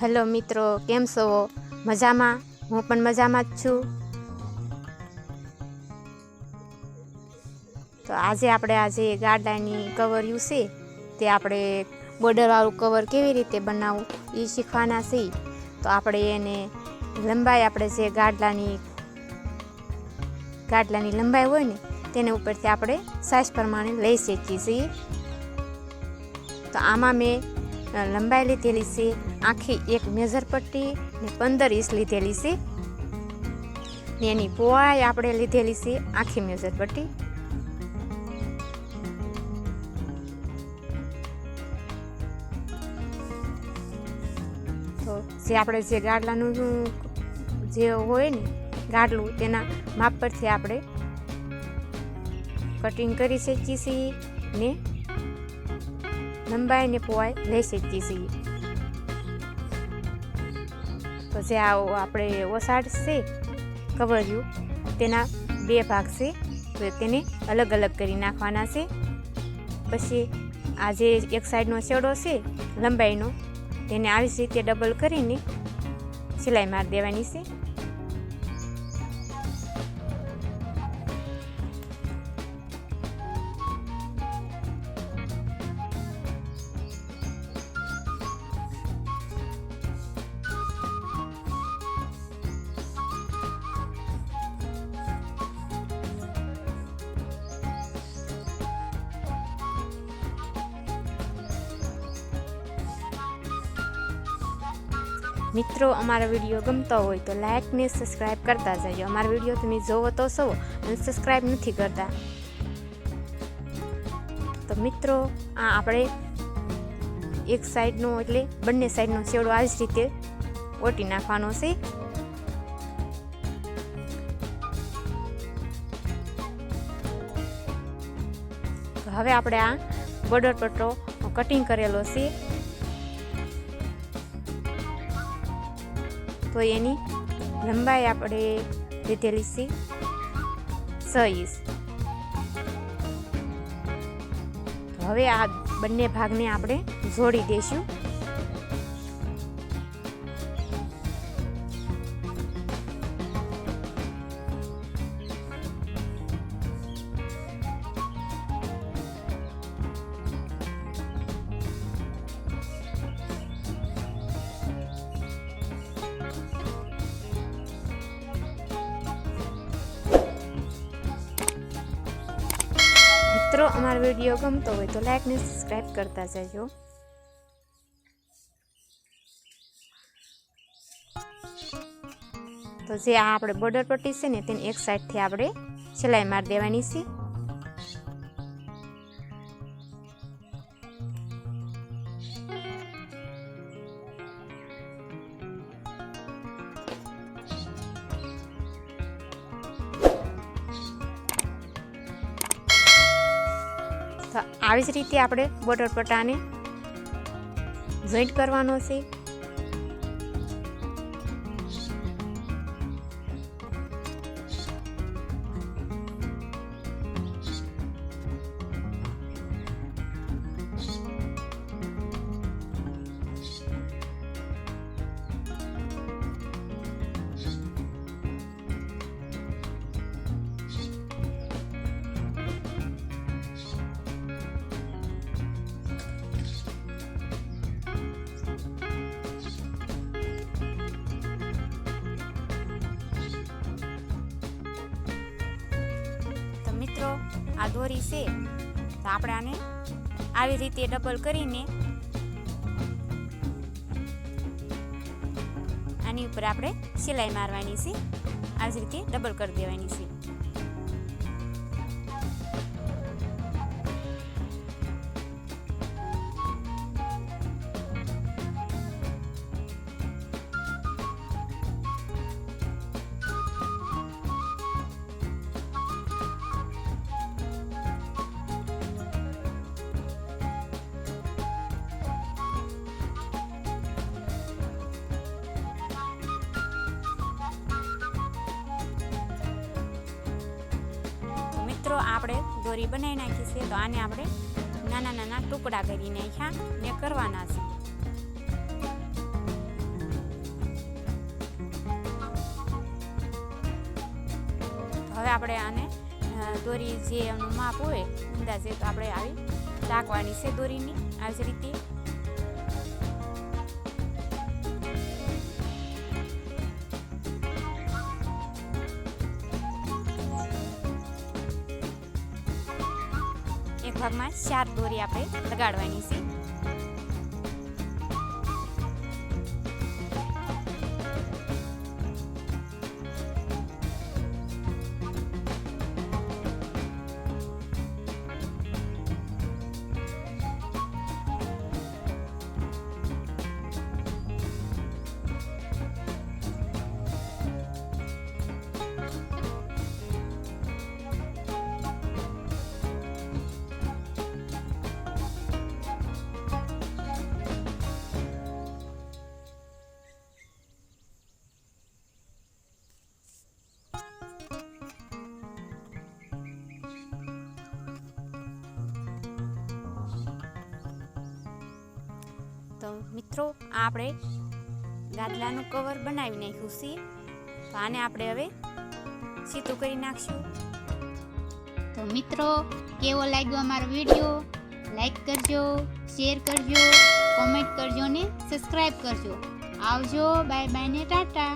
Hello મિત્રો, કેમ છો? મજામાં? હું પણ મજામાં જ છું. તો આજે ગાડાની કવર યુ છે તે આપણે બોર્ડરવાળું કવર કેવી રીતે બનાવવું એ શીખવાના છે. તો આપણે એને લંબાઈ, આપણે જે ગાડલાની લંબાઈ હોય ને તેને ઉપરથી આપણે સાઇઝ પ્રમાણે લઈ શકીએ છીએ. તો આમાં મેં લંબાઈ લીધેલી છે આખી એક મેજર પટ્ટી ને 15 ઇંચ લીધેલી છે ને એની પહોળાઈ આપણે લીધેલી છે આખી મેજર પટ્ટી. તો જે આપણે જે ગાડલાનું જે હોય ને ગાડલું તેના માપ પરથી આપણે કટિંગ કરી શકીએ છીએ ને લંબાઈ ને પહોળાઈ લઈ શકીએ છીએ. તો જે આપણે ઓસાડ છે કવરિયું તેના 2 ભાગ છે, તો તેને અલગ અલગ કરી નાખવાના છે. પછી આ જે એક સાઈડનો છેડો છે લંબાઈનો તેને આવી રીતે ડબલ કરીને સિલાઈ મારી દેવાની છે. મિત્રો, અમારો વિડીયો ગમતો હોય તો લાઈક ને સબસ્ક્રાઈબ કરતા જજો. અમારો વિડીયો તમે જોવો તો છો અને સબસ્ક્રાઈબ નથી કરતા. તો મિત્રો, આ આપણે એક સાઈડનો એટલે બંને સાઈડનો છેડો આવી જ રીતે ઓટી નાખવાનો છે. તો હવે આપણે આ બોર્ડર પટ્ટો કટિંગ કરેલો છે. તો એની લંબાઈ આપણે લીધેલી છે 6 ઇંચ. તો હવે આ બંને ભાગને આપણે જોડી દઈશું. મિત્રો, અમારો વિડીયો ગમતો હોય તો લાઈક ને સબસ્ક્રાઈબ કરતા જજો. તો જે આ આપણે બોર્ડર પટ્ટી છે ને તેની એક સાઈડથી આપણે સિલાઈ મારી દેવાની છે. તો આવી જ રીતે આપણે બોર્ડર પટ્ટાને જોઈન્ટ કરવાનો છે. મિત્રો, આ દોરી છે તો આપણે આને આવી રીતે ડબલ કરીને આની ઉપર આપણે સિલાઈ મારવાની છે. આવી રીતે ડબલ કરી દેવાની છે. મિત્રો, આપણે દોરી બનાવી નાખી છે તો આને આપણે નાના નાના ટુકડા કરી નાખ્યા ને કરવાના છે. હવે આપણે આને દોરી જે એનું માપ હોય અંદાજે તો આપણે આવી ટાંકવાની છે દોરીની આવી જ રીતે. એક ભાગમાં 4 દોરી આપણે લગાડવાની છે. તો મિત્રો આપણે ગાદલાનું કવર બનાવી નાખ્યું છે. તો આને આપણે હવે સીધું કરી નાખશું. તો મિત્રો કેવો લાગ્યો અમારો વિડીયો? લાઈક કરજો, શેર કરજો, કોમેન્ટ કરજો ને સબસ્ક્રાઈબ કરજો. આવજો, બાય બાય ને ટાટા.